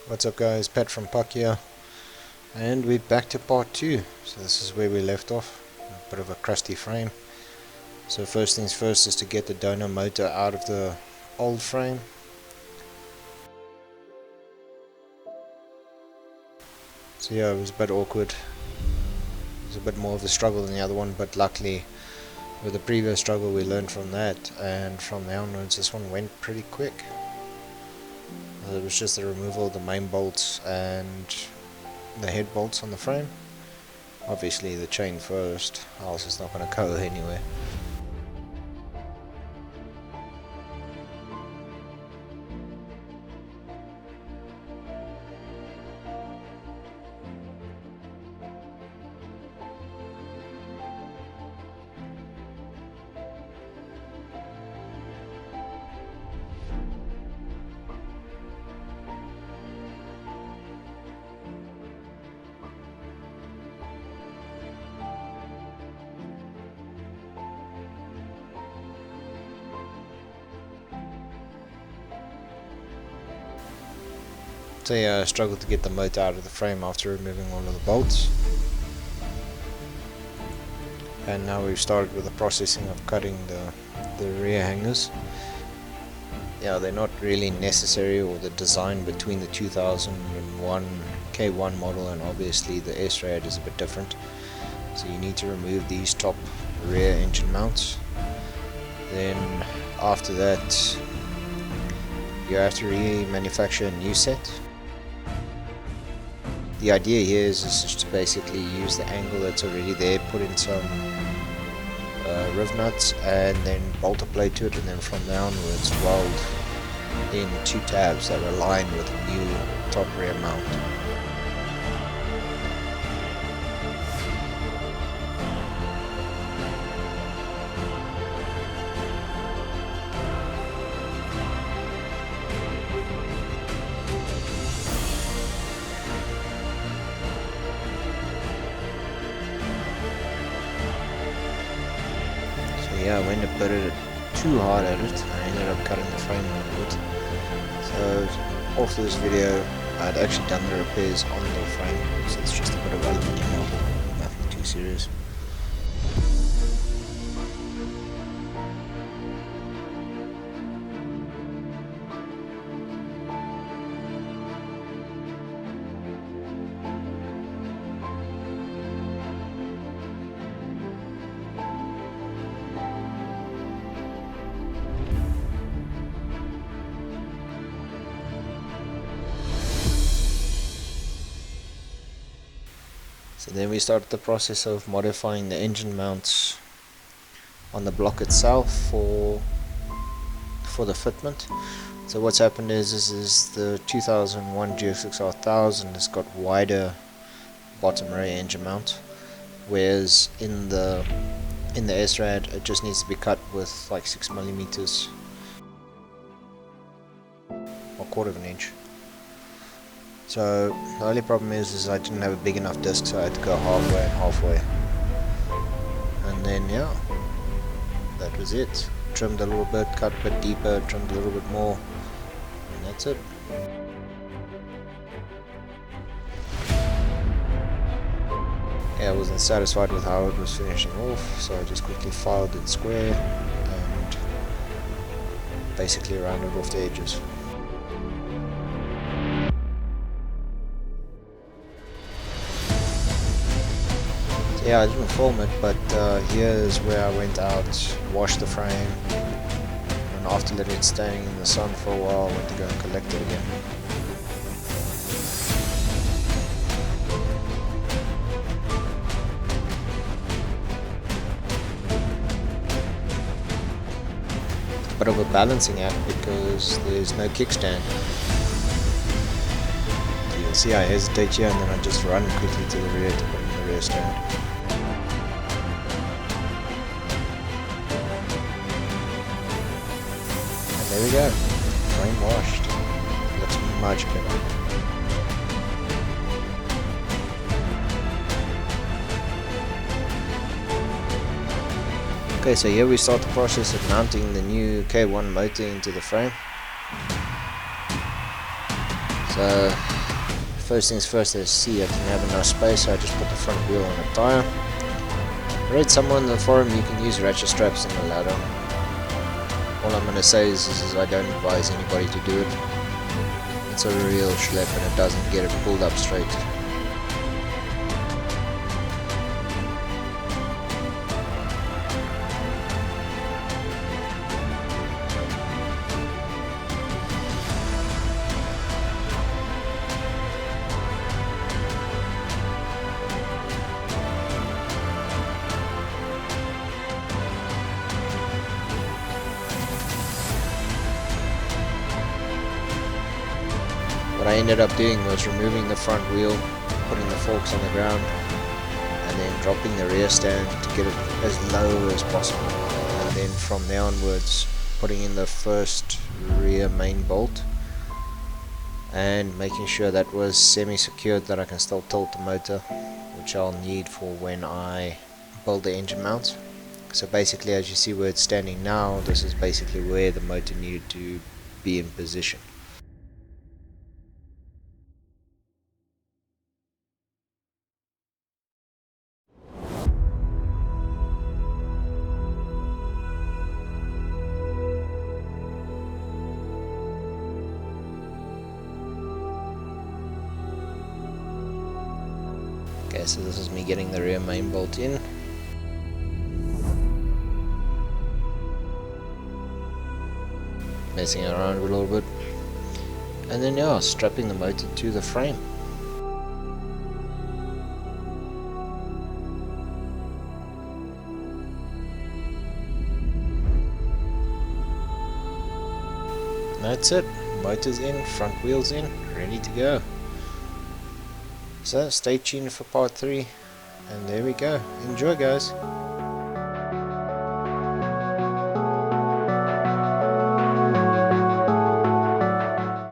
What's up guys, Pat from P.U.C.K here, and we're back to part 2. So this is where we left off, a bit of a crusty frame. So first things first is to get the donor motor out of the old frame. So yeah, it was a bit awkward, it was a bit more of a struggle than the other one, but luckily with the previous struggle we learned from that, and from there onwards this one went pretty quick. It was just the removal of the main bolts and the head bolts on the frame. Obviously the chain first, else it's not going to go anywhere. So yeah, I struggled to get the motor out of the frame after removing all of the bolts. And now we've started with the processing of cutting the rear hangers. Yeah, they're not really necessary, or the design between the 2001 K1 model and obviously the SRAD is a bit different. So you need to remove these top rear engine mounts. Then after that you have to remanufacture a new set. The idea here is just to basically use the angle that's already there, put in some riv nuts and then bolt a plate to it, and then from there onwards weld in 2 tabs that are aligned with a new top rear mount. Yeah, I went a bit too hard at it. I ended up cutting the frame a little bit. So after this video, I'd actually done the repairs on the frame, so it's just a bit of aluminium model, nothing too serious. So then we started the process of modifying the engine mounts on the block itself for the fitment. So what's happened is the 2001 GSXR 1000 has got wider bottom rear engine mount, whereas in the SRAD it just needs to be cut with like 6mm or 1/4 inch. So the only problem is I didn't have a big enough disc, so I had to go halfway and halfway. And then yeah, that was it. Trimmed a little bit, cut a bit deeper, trimmed a little bit more, and that's it. Yeah, I wasn't satisfied with how it was finishing off, so I just quickly filed it square and basically rounded off the edges. Yeah, I didn't film it, but here's where I went out, washed the frame, and after letting it staying in the sun for a while, I went to go and collect it again. It's a bit of a balancing act because there's no kickstand. So you'll see I hesitate here and then I just run quickly to the rear to put in the rear stand. There we go, frame washed. Looks much better. Okay, so here we start the process of mounting the new K1 motor into the frame. So first things first, let's see I can have enough space, so I just put the front wheel on a tire. I read somewhere in the forum you can use ratchet straps in the ladder. All I'm going to say is I don't advise anybody to do it. It's a real schlep and it doesn't get it pulled up straight. What I ended up doing was removing the front wheel, putting the forks on the ground, and then dropping the rear stand to get it as low as possible. And then from there onwards, putting in the first rear main bolt, and making sure that was semi-secured, that I can still tilt the motor, which I'll need for when I build the engine mounts. So basically, as you see where it's standing now, this is basically where the motor needed to be in position. Okay, so this is me getting the rear main bolt in. Messing around a little bit. And then yeah, strapping the motor to the frame. That's it. Motor's in, front wheels in, ready to go. So stay tuned for part 3, and there we go. Enjoy, guys.